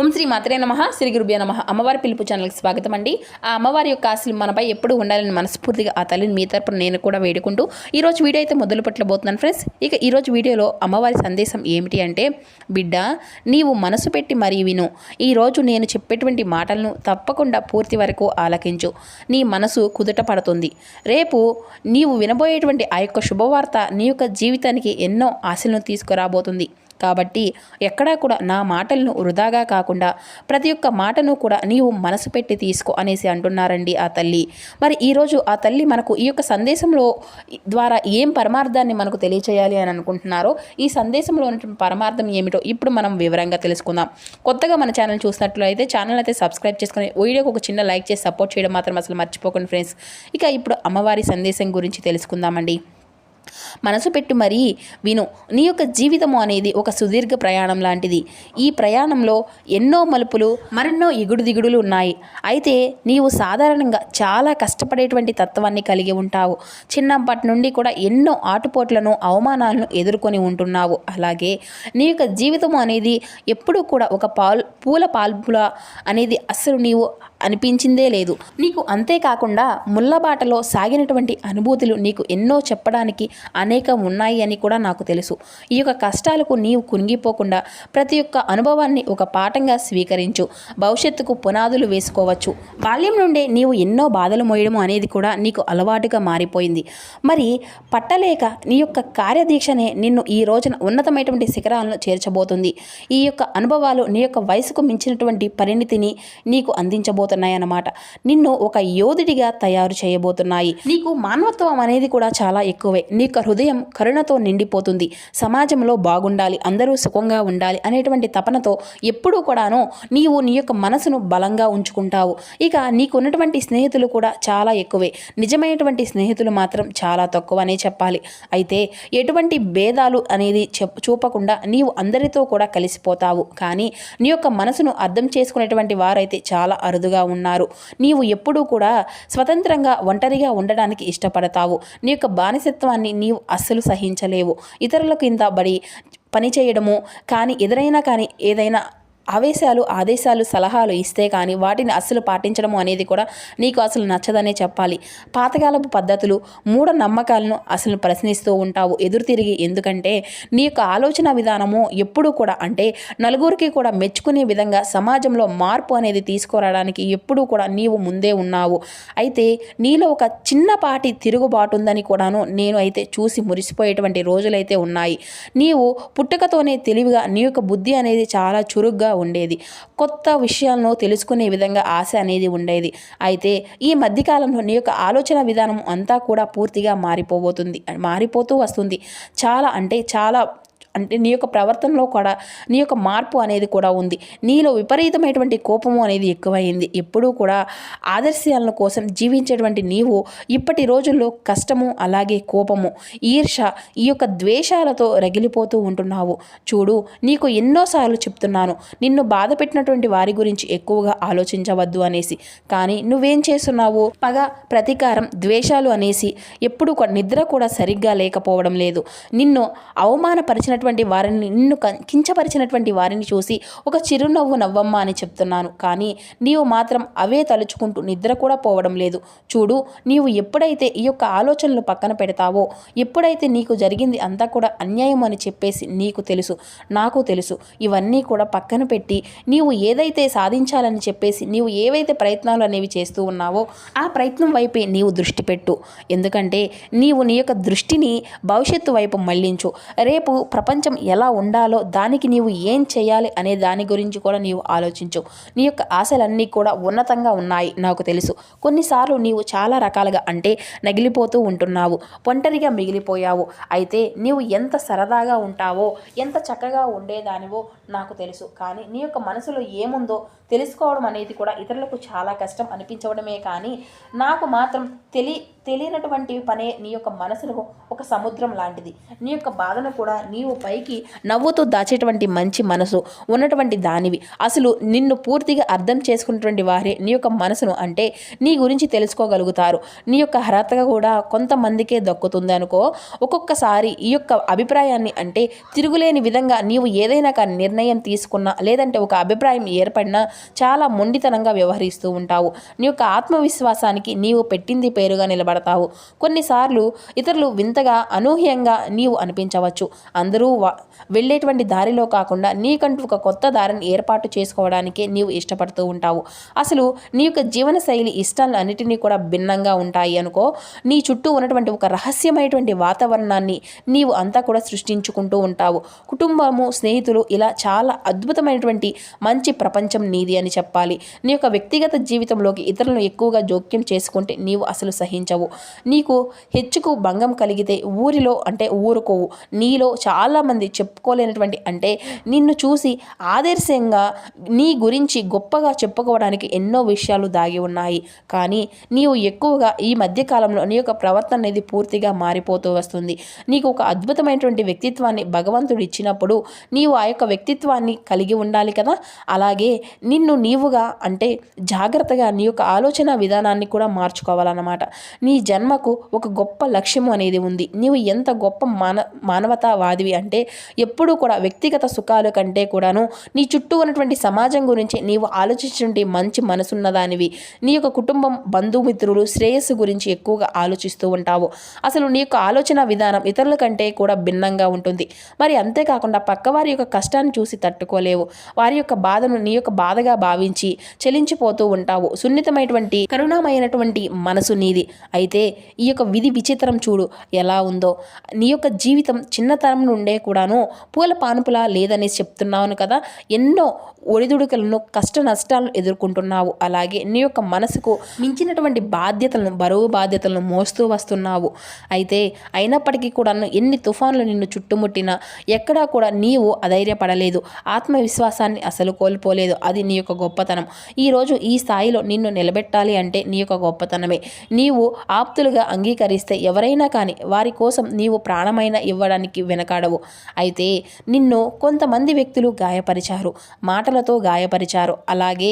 ఓం శ్రీ మాత్రే నమః, శ్రీ గురుభ్యో నమః. అమ్మవారి పిలుపు ఛానల్కి స్వాగతం అండి. ఆ అమ్మవారి యొక్క ఆశలు మనపై ఎప్పుడు ఉండాలని మనస్ఫూర్తిగా ఆ తల్లిని మీ తరపున నేను కూడా వేడుకుంటూ ఈరోజు వీడియో అయితే మొదలు పెట్టబోతున్నాను ఫ్రెండ్స్. ఇక ఈరోజు వీడియోలో అమ్మవారి సందేశం ఏమిటి అంటే, బిడ్డ నీవు మనసు పెట్టి మరీ విను. ఈరోజు నేను చెప్పేటువంటి మాటలను తప్పకుండా పూర్తి వరకు ఆలకించు. నీ మనసు కుదుట పడుతుంది. రేపు నీవు వినబోయేటువంటి ఆ యొక్క శుభవార్త నీ యొక్క జీవితానికి ఎన్నో ఆశలను తీసుకురాబోతుంది. కాబట్టి ఎక్కడా కూడా నా మాటలను వృధాగా కాకుండా ప్రతి ఒక్క మాటను కూడా నీవు మనసు పెట్టి తీసుకో అనేసి అంటున్నారండి ఆ తల్లి. మరి ఈరోజు ఆ తల్లి మనకు ఈ యొక్క సందేశంలో ద్వారా ఏం పరమార్థాన్ని మనకు తెలియచేయాలి అని అనుకుంటున్నారో, ఈ సందేశంలో ఉన్న పరమార్థం ఏమిటో ఇప్పుడు మనం వివరంగా తెలుసుకుందాం. కొత్తగా మన ఛానల్ చూసినట్లయితే ఛానల్ అయితే సబ్స్క్రైబ్ చేసుకుని వీడియోకి ఒక చిన్న లైక్ చేసి సపోర్ట్ చేయడం మాత్రం అసలు మర్చిపోకండి ఫ్రెండ్స్. ఇక ఇప్పుడు అమ్మవారి సందేశం గురించి తెలుసుకుందామండి. మనసు పెట్టి మరీ విను. నీ యొక్క జీవితము అనేది ఒక సుదీర్ఘ ప్రయాణం లాంటిది. ఈ ప్రయాణంలో ఎన్నో మలుపులు, మరెన్నో ఎగుడు దిగుడులు ఉన్నాయి. అయితే నీవు సాధారణంగా చాలా కష్టపడేటువంటి తత్వాన్ని కలిగి ఉంటావు. చిన్నప్పటి నుండి కూడా ఎన్నో ఆటుపోట్లను, అవమానాలను ఎదుర్కొని ఉంటున్నావు. అలాగే నీ యొక్క జీవితము అనేది ఎప్పుడూ కూడా ఒక పూల పాల్పుల అనేది అస్సలు నీవు అనిపించిందే లేదు నీకు. అంతేకాకుండా ముళ్ళబాటలో సాగినటువంటి అనుభూతులు నీకు ఎన్నో చెప్పడానికి అనేకం ఉన్నాయి అని కూడా నాకు తెలుసు. ఈ యొక్క కష్టాలకు నీవు కుంగిపోకుండా ప్రతి ఒక్క అనుభవాన్ని ఒక పాఠంగా స్వీకరించు. భవిష్యత్తుకు పునాదులు వేసుకోవచ్చు. బాల్యం నుండే నీవు ఎన్నో బాధలు మోయడం అనేది కూడా నీకు అలవాటుగా మారిపోయింది. మరి పట్టలేక నీ యొక్క కార్యదీక్షనే నిన్ను ఈ రోజున ఉన్నతమైనటువంటి శిఖరాలను చేర్చబోతుంది. ఈ యొక్క అనుభవాలు నీ యొక్క వయసుకు మించినటువంటి పరిణితిని నీకు అందించబోతున్నాయన్నమాట. నిన్ను ఒక యోధుడిగా తయారు చేయబోతున్నాయి. నీకు మానవత్వం అనేది కూడా చాలా ఎక్కువే. నీ యొక్క హృదయం కరుణతో నిండిపోతుంది. సమాజంలో బాగుండాలి, అందరూ సుఖంగా ఉండాలి అనేటువంటి తపనతో ఎప్పుడూ కూడాను నీవు నీ యొక్క మనసును బలంగా ఉంచుకుంటావు. ఇక నీకు ఉన్నటువంటి స్నేహితులు కూడా చాలా ఎక్కువే. నిజమైనటువంటి స్నేహితులు మాత్రం చాలా తక్కువ అనే చెప్పాలి. అయితే ఎటువంటి భేదాలు అనేది చూపకుండా నీవు అందరితో కూడా కలిసిపోతావు. కానీ నీ యొక్క మనసును అర్థం చేసుకునేటువంటి వారైతే చాలా అరుదుగా ఉన్నారు. నీవు ఎప్పుడూ కూడా స్వతంత్రంగా ఒంటరిగా ఉండడానికి ఇష్టపడతావు. నీ యొక్క బానిసత్వాన్ని నీవు అస్సలు సహించలేవు. ఇతరుల కింద బడి పని చేయడము కానీ ఎదురైనా కానీ ఏదైనా ఆదేశాలు సలహాలు ఇస్తే కానీ వాటిని అస్సలు పాటించడము అనేది కూడా నీకు అసలు నచ్చదనే చెప్పాలి. పాతకాలపు పద్ధతులు, మూఢనమ్మకాలను అసలు ప్రశ్నిస్తూ ఉంటావు ఎదురు తిరిగి. ఎందుకంటే నీ యొక్క ఆలోచన విధానము ఎప్పుడూ కూడా అంటే నలుగురికి కూడా మెచ్చుకునే విధంగా సమాజంలో మార్పు అనేది తీసుకురావడానికి ఎప్పుడూ కూడా నీవు ముందే ఉన్నావు. అయితే నీలో ఒక చిన్నపాటి తిరుగుబాటు ఉందని కూడాను నేను అయితే చూసి మురిసిపోయేటువంటి రోజులైతే ఉన్నాయి. నీవు పుట్టుకతోనే తెలివిగా నీ యొక్క బుద్ధి అనేది చాలా చురుగ్గా ఉండేది. కొత్త విషయాలను తెలుసుకునే విధంగా ఆశ అనేది ఉండేది. అయితే ఈ మధ్యకాలంలో నీ యొక్క ఆలోచన విధానం అంతా కూడా పూర్తిగా మారిపోతూ వస్తుంది. చాలా నీ యొక్క ప్రవర్తనలో కూడా నీ యొక్క మార్పు అనేది కూడా ఉంది. నీలో విపరీతమైనటువంటి కోపము అనేది ఎక్కువైంది. ఎప్పుడూ కూడా ఆదర్శాల కోసం జీవించేటువంటి నీవు ఇప్పటి రోజుల్లో కష్టము, అలాగే కోపము, ఈర్ష, ఈ యొక్క ద్వేషాలతో రగిలిపోతూ ఉంటున్నావు. చూడు, నీకు ఎన్నోసార్లు చెప్తున్నాను నిన్ను బాధ పెట్టినటువంటి వారి గురించి ఎక్కువగా ఆలోచించవద్దు అనేసి. కానీ నువ్వేం చేస్తున్నావు? పగ, ప్రతీకారం, ద్వేషాలు అనేసి ఎప్పుడు నిద్ర కూడా సరిగ్గా లేకపోవడం లేదు. నిన్ను అవమానపరిచిన వారిని, నిన్ను కించపరిచినటువంటి వారిని చూసి ఒక చిరునవ్వు నవ్వమ్మ అని చెప్తున్నాను. కానీ నీవు మాత్రం అవే తలుచుకుంటూ నిద్ర కూడా పోవడం లేదు. చూడు, నీవు ఎప్పుడైతే ఈ యొక్క ఆలోచనలు పక్కన పెడతావో, ఎప్పుడైతే నీకు జరిగింది అంతా కూడా అన్యాయం అని చెప్పేసి నీకు తెలుసు, నాకు తెలుసు, ఇవన్నీ కూడా పక్కన పెట్టి నీవు ఏదైతే సాధించాలని చెప్పేసి నీవు ఏవైతే ప్రయత్నాలు అనేవి చేస్తూ ఉన్నావో ఆ ప్రయత్నం వైపే నీవు దృష్టి పెట్టు. ఎందుకంటే నీవు నీ యొక్క దృష్టిని భవిష్యత్తు వైపు మళ్లించు. రేపు ప్రపంచం ఎలా ఉండాలో, దానికి నీవు ఏం చేయాలి అనే దాని గురించి కూడా నీవు ఆలోచించు. నీ యొక్క ఆశలన్నీ కూడా ఉన్నతంగా ఉన్నాయి నాకు తెలుసు. కొన్నిసార్లు నీవు చాలా రకాలుగా నగిలిపోతూ ఉంటున్నావు, ఒంటరిగా మిగిలిపోయావు. అయితే నీవు ఎంత సరదాగా ఉంటావో, ఎంత చక్కగా ఉండేదానివో నాకు తెలుసు. కానీ నీ యొక్క మనసులో ఏముందో తెలుసుకోవడం అనేది కూడా ఇతరులకు చాలా కష్టం అనిపించడమే కానీ నాకు మాత్రం తెలియనటువంటి పనే నీ యొక్క మనసులో ఒక సముద్రం లాంటిది. నీ యొక్క బాధను కూడా నీవు పైకి నవ్వుతూ దాచేటువంటి మంచి మనసు ఉన్నటువంటి దానివి. అసలు నిన్ను పూర్తిగా అర్థం చేసుకున్నటువంటి వారే నీ యొక్క మనసును అంటే నీ గురించి తెలుసుకోగలుగుతారు. నీ యొక్క అర్హత కూడా కొంతమందికే దక్కుతుంది అనుకో. ఒక్కొక్కసారి ఈ యొక్క అభిప్రాయాన్ని అంటే తిరుగులేని విధంగా నీవు ఏదైనా కానీ నిర్ణయం తీసుకున్నా లేదంటే ఒక అభిప్రాయం ఏర్పడినా చాలా మొండితనంగా వ్యవహరిస్తూ ఉంటావు. నీ యొక్క ఆత్మవిశ్వాసానికి నీవు పెట్టింది పేరుగా నిలబడతావు. కొన్నిసార్లు ఇతరులు వింతగా అనూహ్యంగా నీవు అనిపించవచ్చు. అందరూ వెళ్ళేటువంటి దారిలో కాకుండా నీకంటూ ఒక కొత్త దారిని ఏర్పాటు చేసుకోవడానికే నీవు ఇష్టపడుతూ ఉంటావు. అసలు నీ యొక్క జీవన శైలి ఇష్టాలు అన్నిటినీ కూడా భిన్నంగా ఉంటాయి అనుకో. నీ చుట్టూ ఉన్నటువంటి ఒక రహస్యమైనటువంటి వాతావరణాన్ని నీవు అంతా కూడా సృష్టించుకుంటూ ఉంటావు. కుటుంబము, స్నేహితులు ఇలా చాలా అద్భుతమైనటువంటి మంచి ప్రపంచం నీది అని చెప్పాలి. నీ యొక్క వ్యక్తిగత జీవితంలోకి ఇతరులను ఎక్కువగా జోక్యం చేసుకుంటే నీవు అసలు సహించవు. నీకు హెచ్చుకు భంగం కలిగితే ఊరిలో అంటే ఊరుకోవు. నీలో చాలామంది చెప్పుకోలేనటువంటి అంటే నిన్ను చూసి ఆదర్శంగా నీ గురించి గొప్పగా చెప్పుకోవడానికి ఎన్నో విషయాలు దాగి ఉన్నాయి. కానీ నీవు ఎక్కువగా ఈ మధ్యకాలంలో నీ యొక్క ప్రవర్తన అనేది పూర్తిగా మారిపోతూ వస్తుంది. నీకు ఒక అద్భుతమైనటువంటి వ్యక్తిత్వాన్ని భగవంతుడు ఇచ్చినప్పుడు నీవు ఆ యొక్క వ్యక్తిత్వాన్ని కలిగి ఉండాలి కదా. అలాగే నిన్ను నీవుగా అంటే జాగ్రత్తగా నీ యొక్క ఆలోచన విధానాన్ని కూడా మార్చుకోవాలన్నమాట. నీ జన్మకు ఒక గొప్ప లక్ష్యము అనేది ఉంది. నీవు ఎంత గొప్ప మానవతావాదివి అంటే ఎప్పుడూ కూడా వ్యక్తిగత సుఖాల కంటే కూడాను నీ చుట్టూ ఉన్నటువంటి సమాజం గురించి నీవు ఆలోచించే మంచి మనసున్నదానివి. నీ యొక్క కుటుంబం, బంధుమిత్రులు శ్రేయస్సు గురించి ఎక్కువగా ఆలోచిస్తూ ఉంటావు. అసలు నీ యొక్క ఆలోచన విధానం ఇతరుల కంటే కూడా భిన్నంగా ఉంటుంది. మరి అంతేకాకుండా పక్కవారి యొక్క కష్టాన్ని చూసి తట్టుకోలేవు. వారి యొక్క బాధను నీ యొక్క బాధగా భావించి చెలించిపోతూ ఉంటావు. సున్నితమైనటువంటి కరుణమైనటువంటి మనసు నీది. అయితే ఈ యొక్క విధి విచిత్రం చూడు ఎలా ఉందో. నీ యొక్క జీవితం చిన్నతనం నుండే కూడాను పూల పానుపులా లేదని చెప్తున్నాను కదా. ఎన్నో ఒడిదుడుకులను, కష్ట నష్టాలను ఎదుర్కొంటున్నావు. అలాగే నీ యొక్క మనసుకు మించినటువంటి బాధ్యతలను, బరువు బాధ్యతలను మోస్తూ వస్తున్నావు. అయితే అయినప్పటికీ కూడాను ఎన్ని తుఫాన్లు నిన్ను చుట్టుముట్టినా ఎక్కడా కూడా నీవు అధైర్యపడలేదు. ఆత్మవిశ్వాసాన్ని అసలు కోల్పోలేదు. అది నీ యొక్క గొప్పతనం. ఈరోజు ఈ స్థాయిలో నిన్ను నిలబెట్టాలి అంటే నీ యొక్క గొప్పతనమే. నీవు ఆప్తులుగా అంగీకరిస్తే ఎవరైనా కానీ వారి కోసం నీవు ప్రాణమైన ఇవ్వడానికి వెనకాడవు. అయితే నిన్ను కొంతమంది వ్యక్తులు గాయపరిచారు, మాటలతో గాయపరిచారు. అలాగే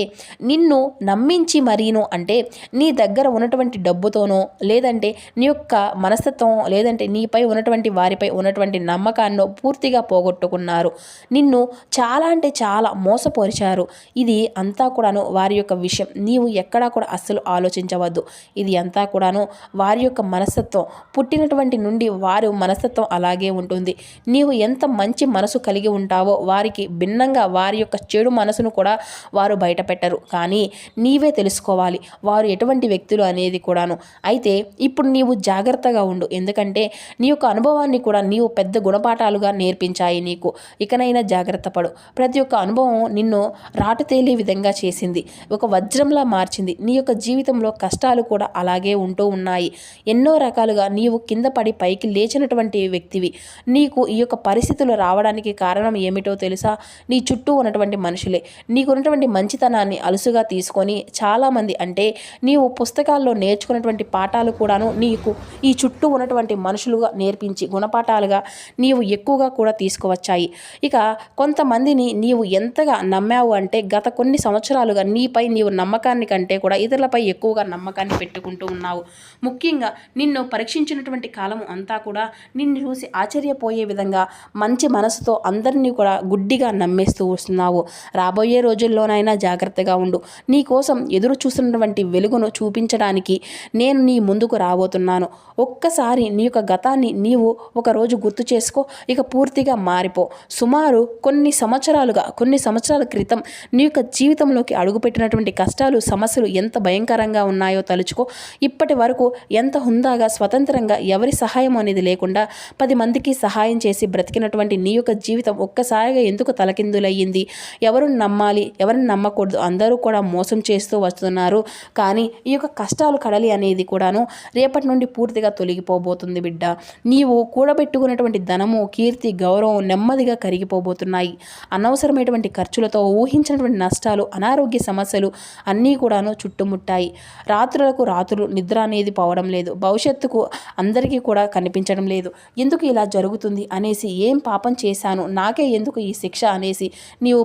నిన్ను నమ్మించి మరీను అంటే నీ దగ్గర ఉన్నటువంటి డబ్బుతోనో లేదంటే నీ యొక్క మనస్తత్వం లేదంటే నీపై ఉన్నటువంటి వారిపై ఉన్నటువంటి నమ్మకాన్ని పూర్తిగా పోగొట్టుకున్నారు. నిన్ను చాలా అంటే చాలా మోసపోరిచారు. ఇది అంతా కూడాను వారి యొక్క విషయం. నీవు ఎక్కడా కూడా అస్సలు ఆలోచించవద్దు. ఇది అంతా కూడాను వారి యొక్క మనస్తత్వం. పుట్టినటువంటి నుండి వారి మనస్తత్వం అలాగే ఉంటుంది. నీవు ఎంత మంచి మనసు కలిగి ఉంటావో వారికి భిన్నంగా వారి యొక్క చెడు మనసును కూడా వారు బయట పెట్టరు. కానీ నీవే తెలుసుకోవాలి వారు ఎటువంటి వ్యక్తులు అనేది కూడాను. అయితే ఇప్పుడు నీవు జాగ్రత్తగా ఉండు. ఎందుకంటే నీ యొక్క అనుభవాన్ని కూడా నీవు పెద్ద గుణపాఠాలుగా నేర్పించాయి నీకు. ఇకనైనా జాగ్రత్త పడు. ప్రతి ఒక్క అనుభవం నిన్ను రాటు తేలే విధంగా చేసింది, ఒక వజ్రంలా మార్చింది. నీ యొక్క జీవితంలో కష్టాలు కూడా అలాగే ఉంటూ ఉన్నాయి. ఎన్నో రకాలుగా నీవు కింద పడి పైకి లేచినటువంటి వ్యక్తివి. నీకు ఈ యొక్క పరిస్థితులు రావడానికి కారణం ఏమిటో తెలుసా? నీ చుట్టూ ఉన్నటువంటి మనుషులే. నీకున్నటువంటి మంచితనాన్ని అలుసుగా తీసుకొని చాలామంది అంటే నీవు పుస్తకాల్లో నేర్చుకున్నటువంటి పాఠాలు కూడాను నీకు ఈ చుట్టూ ఉన్నటువంటి మనుషులుగా నేర్పించి గుణపాఠాలుగా నీవు ఎక్కువగా కూడా తీసుకువచ్చాయి. ఇక కొంతమందిని నీవు ఎంతగా నమ్మావు అంటే గత కొన్ని సంవత్సరాలుగా నీపై నీవు నమ్మకాన్ని కంటే కూడా ఇతరులపై ఎక్కువగా నమ్మకాన్ని పెట్టుకుంటూ ఉన్నావు. ముఖ్యంగా నిన్ను పరీక్షించినటువంటి కాలం అంతా కూడా నిన్ను చూసి ఆశ్చర్యపోయే విధంగా మంచి మనసుతో అందరినీ కూడా గుడ్డిగా నమ్మేస్తూ వస్తున్నావు. రాబోయే రోజుల్లోనైనా జాగ్రత్తగా ఉండు. నీ కోసం ఎదురు చూస్తున్నటువంటి వెలుగును చూపించడానికి నేను నీ ముందుకు రాబోతున్నాను. ఒక్కసారి నీ యొక్క గతాన్ని నీవు ఒకరోజు గుర్తు చేసుకో. ఇక పూర్తిగా మారిపో. సుమారు కొన్ని సంవత్సరాల క్రితం నీ యొక్క జీవితంలోకి అడుగుపెట్టినటువంటి కష్టాలు, సమస్యలు ఎంత భయంకరంగా ఉన్నాయో తలుచుకో. ఇప్పటి వరకు ఎంత హుందాగా స్వతంత్రంగా ఎవరి సహాయం అనేది లేకుండా 10 మందికి సహాయం చేసి బ్రతికినటువంటి నీ యొక్క జీవితం ఒక్కసారిగా ఎందుకు తలకిందులయ్యింది? ఎవరిని నమ్మాలి, ఎవరిని నమ్మకూడదు? అందరూ కూడా మోసం చేస్తూ వస్తున్నారు. కానీ ఈ యొక్క కష్టాలు కడలి అనేది కూడాను రేపటి నుండి పూర్తిగా తొలగిపోబోతుంది బిడ్డ. నీవు కూడబెట్టుకున్నటువంటి ధనము, కీర్తి, గౌరవం నెమ్మదిగా కరిగిపోబోతున్నాయి. అనవసరమైనటువంటి ఖర్చులతో ఊహించినటువంటి నష్టాలు, అనారోగ్య సమస్యలు అన్నీ కూడాను చుట్టుముట్టాయి. రాత్రులకు రాత్రులు నిద్ర అనేది అనేది పోవడం లేదు, భవిష్యత్తుకు అందరికీ కూడా కనిపించడం లేదు. ఎందుకు ఇలా జరుగుతుంది అనేసి, ఏం పాపం చేశాను, నాకే ఎందుకు ఈ శిక్ష అనేసి నీవు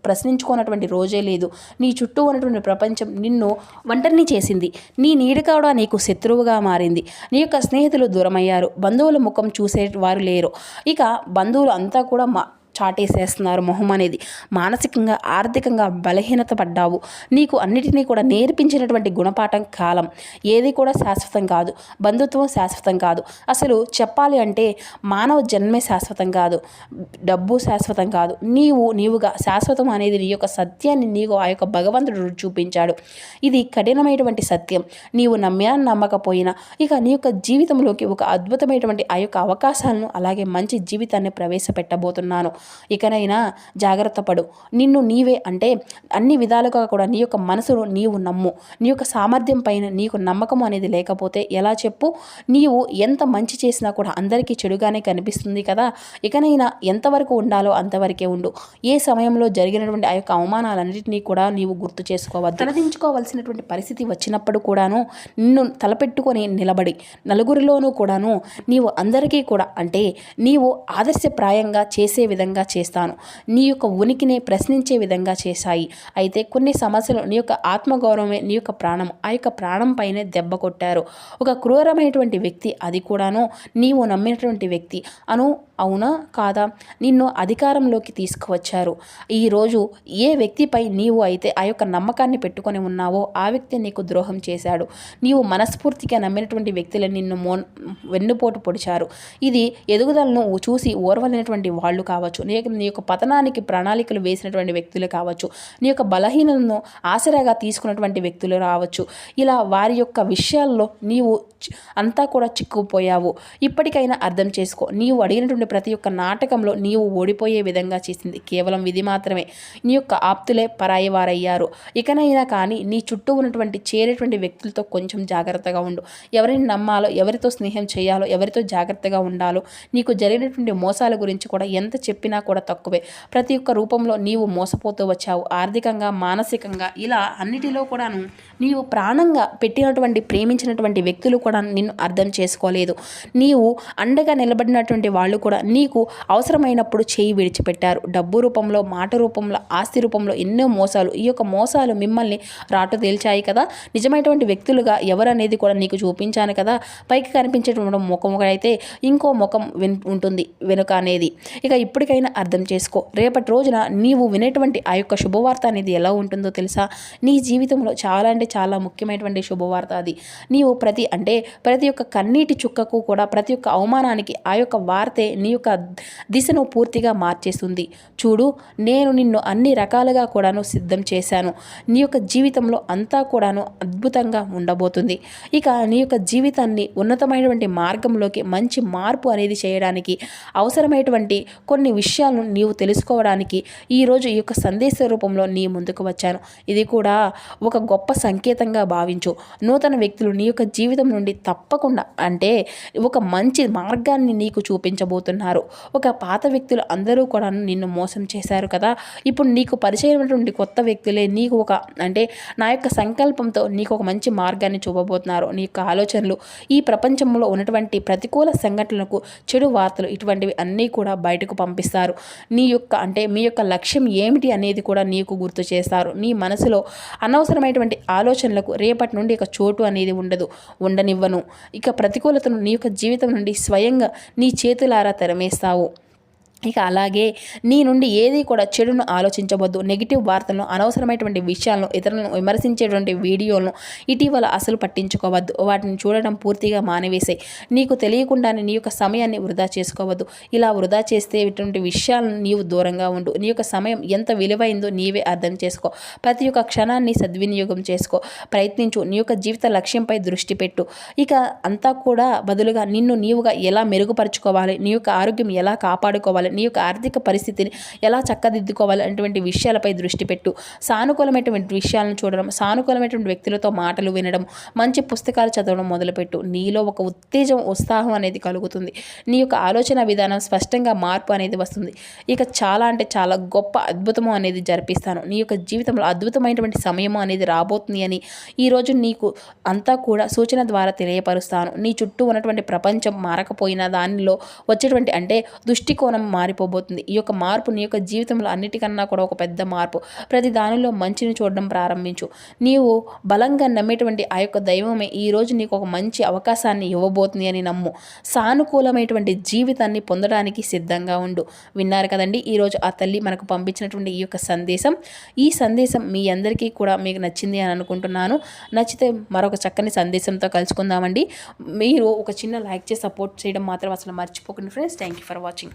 ప్రశ్నించుకోనటువంటి రోజే లేదు. నీ చుట్టూ ఉన్నటువంటి ప్రపంచం నిన్ను ఒంటరిని చేసింది. నీ నీడ కూడా నీకు శత్రువుగా మారింది. నీ యొక్క స్నేహితులు దూరమయ్యారు. బంధువుల ముఖం చూసేవారు లేరు. ఇక బంధువులు అంతా కూడా చాటేసేస్తున్నారు మొహం అనేది. మానసికంగా ఆర్థికంగా బలహీనత పడ్డావు. నీకు అన్నిటినీ కూడా నేర్పించినటువంటి గుణపాఠం కాలం. ఏది కూడా శాశ్వతం కాదు. బంధుత్వం శాశ్వతం కాదు. అసలు చెప్పాలి అంటే మానవ జన్మే శాశ్వతం కాదు, డబ్బు శాశ్వతం కాదు. నీవుగా శాశ్వతం అనేది నీ యొక్క సత్యాన్ని నీకు ఆ యొక్క భగవంతుడు చూపించాడు. ఇది కఠినమైనటువంటి సత్యం. నీవు నమ్మినా నమ్మకపోయినా ఇక నీ యొక్క జీవితంలోకి ఒక అద్భుతమైనటువంటి ఆ యొక్క అవకాశాలను అలాగే మంచి జీవితాన్ని ప్రవేశపెట్టబోతున్నాను. ఇకనైనా జాగ్రత్త పడు. నిన్ను నీవే అంటే అన్ని విధాలుగా కూడా నీ యొక్క మనసును నీవు నమ్ము. నీ యొక్క సామర్థ్యం పైన నీకు నమ్మకం అనేది లేకపోతే ఎలా చెప్పు? నీవు ఎంత మంచి చేసినా కూడా అందరికీ చెడుగానే కనిపిస్తుంది కదా. ఇకనైనా ఎంతవరకు ఉండాలో అంతవరకే ఉండు. ఏ సమయంలో జరిగినటువంటి ఆ యొక్క అవమానాలన్నింటినీ కూడా నీవు గుర్తు చేసుకోవద్దు. తలదించుకోవాల్సినటువంటి పరిస్థితి వచ్చినప్పుడు కూడాను నిన్ను తలపెట్టుకొని నిలబడి నలుగురిలోనూ కూడాను నీవు అందరికీ కూడా అంటే నీవు ఆదర్శప్రాయంగా చేసే విధంగా చేస్తాను. నీ యొక్క ఉనికిని ప్రశ్నించే విధంగా చేశాయి. అయితే కొన్ని సమస్యలు నీ యొక్క ఆత్మగౌరవమే నీ యొక్క ప్రాణం. ఆ యొక్క ప్రాణం పైనే దెబ్బ కొట్టారు. ఒక క్రూరమైనటువంటి వ్యక్తి, అది కూడాను నీవు నమ్మినటువంటి వ్యక్తి అవునా కాదా? నిన్ను అధికారంలోకి తీసుకువచ్చారు. ఈరోజు ఏ వ్యక్తిపై నీవు అయితే ఆ యొక్క నమ్మకాన్ని పెట్టుకొని ఉన్నావో ఆ వ్యక్తి నీకు ద్రోహం చేశాడు. నీవు మనస్ఫూర్తిగా నమ్మినటువంటి వ్యక్తులు నిన్ను వెన్నుపోటు పొడిచారు. ఇది ఎదుగుదలను చూసి ఓర్వలేనటువంటి వాళ్ళు కావచ్చు, నీ యొక్క పతనానికి ప్రణాళికలు వేసినటువంటి వ్యక్తులు కావచ్చు, నీ యొక్క బలహీనలను ఆసరాగా తీసుకున్నటువంటి వ్యక్తులు రావచ్చు. ఇలా వారి యొక్క విషయాల్లో నీవు అంతా కూడా చిక్కుపోయావు. ఇప్పటికైనా అర్థం చేసుకో. నీవు అడిగినటువంటి ప్రతి ఒక్క నాటకంలో నీవు ఓడిపోయే విధంగా చేసింది కేవలం విధి మాత్రమే. నీ యొక్క ఆప్తులే పరాయి వారయ్యారు. ఇకనైనా కానీ నీ చుట్టూ ఉన్నటువంటి చేరేటువంటి వ్యక్తులతో కొంచెం జాగ్రత్తగా ఉండు. ఎవరిని నమ్మాలో, ఎవరితో స్నేహం చేయాలో, ఎవరితో జాగ్రత్తగా ఉండాలో. నీకు జరిగినటువంటి మోసాల గురించి కూడా ఎంత చెప్పినా కూడా తక్కువే. ప్రతి ఒక్క రూపంలో నీవు మోసపోతూ వచ్చావు. ఆర్థికంగా, మానసికంగా, ఇలా అన్నిటిలో కూడాను నీవు ప్రాణంగా పెట్టినటువంటి ప్రేమించినటువంటి వ్యక్తులు కూడా నిన్ను అర్థం చేసుకోలేదు. నీవు అండగా నిలబడినటువంటి వాళ్ళు కూడా నీకు అవసరమైనప్పుడు చేయి విడిచిపెట్టారు. డబ్బు రూపంలో, మాట రూపంలో, ఆస్తి రూపంలో ఎన్నో మోసాలు. ఈ యొక్క మోసాలు మిమ్మల్ని రాటు తేల్చాయి కదా. నిజమైనటువంటి వ్యక్తులుగా ఎవరనేది కూడా నీకు చూపించాను కదా. పైకి కనిపించేటువంటి ముఖం అయితే ఇంకో ముఖం ఉంటుంది వెనుక అనేది. ఇక ఇప్పటికైనా అర్థం చేసుకో. రేపటి రోజున నీవు వినేటువంటి ఆ యొక్క శుభవార్త అనేది ఎలా ఉంటుందో తెలుసా? నీ జీవితంలో చాలా అంటే చాలా ముఖ్యమైనటువంటి శుభవార్త అది. నీవు ప్రతి ఒక్క కన్నీటి చుక్కకు కూడా, ప్రతి ఒక్క అవమానానికి ఆ యొక్క వార్తే నీ యొక్క దిశను పూర్తిగా మార్చేస్తుంది. చూడు, నేను నిన్ను అన్ని రకాలుగా కూడాను సిద్ధం చేశాను. నీ యొక్క జీవితంలో అంతా కూడాను అద్భుతంగా ఉండబోతుంది. ఇక నీ యొక్క జీవితాన్ని ఉన్నతమైనటువంటి మార్గంలోకి మంచి మార్పు అనేది చేయడానికి అవసరమైనటువంటి కొన్ని విషయాలను నీవు తెలుసుకోవడానికి ఈరోజు ఈ యొక్క సందేశ రూపంలో నీ ముందుకు వచ్చాను. ఇది కూడా ఒక గొప్ప సంకేతంగా భావించు. నూతన వ్యక్తులు నీ యొక్క జీవితం నుండి తప్పకుండా ఒక మంచి మార్గాన్ని నీకు చూపించబోతున్నారు. ఒక పాత వ్యక్తులు అందరూ కూడా నిన్ను మోసం చేశారు కదా. ఇప్పుడు నీకు పరిచయమైనటువంటి కొత్త వ్యక్తులే నీకు నా యొక్క సంకల్పంతో నీకు ఒక మంచి మార్గాన్ని చూపబోతున్నారు. నీ యొక్క ఆలోచనలు, ఈ ప్రపంచంలో ఉన్నటువంటి ప్రతికూల సంఘటనలకు, చెడు వార్తలు, ఇటువంటివి అన్నీ కూడా బయటకు పంపిస్తారు. మీ యొక్క లక్ష్యం ఏమిటి అనేది కూడా నీకు గుర్తు చేస్తారు. నీ మనసులో అనవసరమైనటువంటి ఆలోచనలకు రేపటి నుండి ఇక చోటు అనేది ఉండనివ్వను. ఇక ప్రతికూలతను నీ యొక్క జీవితం నుండి స్వయంగా నీ చేతులారా తెరమేస్తావు. ఇక అలాగే నీ నుండి ఏది కూడా చెడును ఆలోచించవద్దు. నెగిటివ్ వార్తలను, అనవసరమైనటువంటి విషయాలను, ఇతరులను విమర్శించేటువంటి వీడియోలను ఇటీవల అసలు పట్టించుకోవద్దు. వాటిని చూడడం పూర్తిగా మానివేసే. నీకు తెలియకుండానే నీ యొక్క సమయాన్ని వృధా చేసుకోవద్దు. ఇలా వృధా చేస్తే ఇటువంటి విషయాలను నీవు దూరంగా ఉండు. నీ యొక్క సమయం ఎంత విలువైందో నీవే అర్థం చేసుకో. ప్రతి ఒక్క క్షణాన్ని సద్వినియోగం చేసుకో. ప్రయత్నించు. నీ యొక్క జీవిత లక్ష్యంపై దృష్టి పెట్టు. ఇక అంతా కూడా బదులుగా నిన్ను నీవుగా ఎలా మెరుగుపరుచుకోవాలి, నీ యొక్క ఆరోగ్యం ఎలా కాపాడుకోవాలి, నీ యొక్క ఆర్థిక పరిస్థితిని ఎలా చక్కదిద్దుకోవాలి అటువంటి విషయాలపై దృష్టి పెట్టు. సానుకూలమైనటువంటి విషయాలను చూడడం, సానుకూలమైనటువంటి వ్యక్తులతో మాటలు వినడం, మంచి పుస్తకాలు చదవడం మొదలుపెట్టు. నీలో ఒక ఉత్తేజం, ఉత్సాహం అనేది కలుగుతుంది. నీ యొక్క ఆలోచన విధానం స్పష్టంగా మార్పు అనేది వస్తుంది. ఇక చాలా అంటే చాలా గొప్ప అద్భుతము అనేది జరిపిస్తాను. నీ యొక్క జీవితంలో అద్భుతమైనటువంటి సమయము అనేది రాబోతుంది అని ఈరోజు నీకు అంతా కూడా సూచన ద్వారా తెలియపరుస్తాను. నీ చుట్టూ ఉన్నటువంటి ప్రపంచం మారకపోయినా దానిలో వచ్చేటువంటి అంటే దృష్టికోణం మారిపోబోతుంది. ఈ యొక్క మార్పు నీ యొక్క జీవితంలో అన్నిటికన్నా కూడా ఒక పెద్ద మార్పు. ప్రతి దానిలో మంచిని చూడడం ప్రారంభించు. నీవు బలంగా నమ్మేటువంటి ఆ యొక్క దైవమే ఈరోజు నీకు ఒక మంచి అవకాశాన్ని ఇవ్వబోతుంది అని నమ్ము. సానుకూలమైనటువంటి జీవితాన్ని పొందడానికి సిద్ధంగా ఉండు. విన్నారు కదండి ఈరోజు ఆ తల్లి మనకు పంపించినటువంటి ఈ యొక్క సందేశం. ఈ సందేశం మీ అందరికీ కూడా మీకు నచ్చింది అని అనుకుంటున్నాను. నచ్చితే మరొక చక్కని సందేశంతో కలుసుకుందామండి. మీరు ఒక చిన్న లైక్ చేసి సపోర్ట్ చేయడం మాత్రం అసలు మర్చిపోకండి friends. Thank you for watching.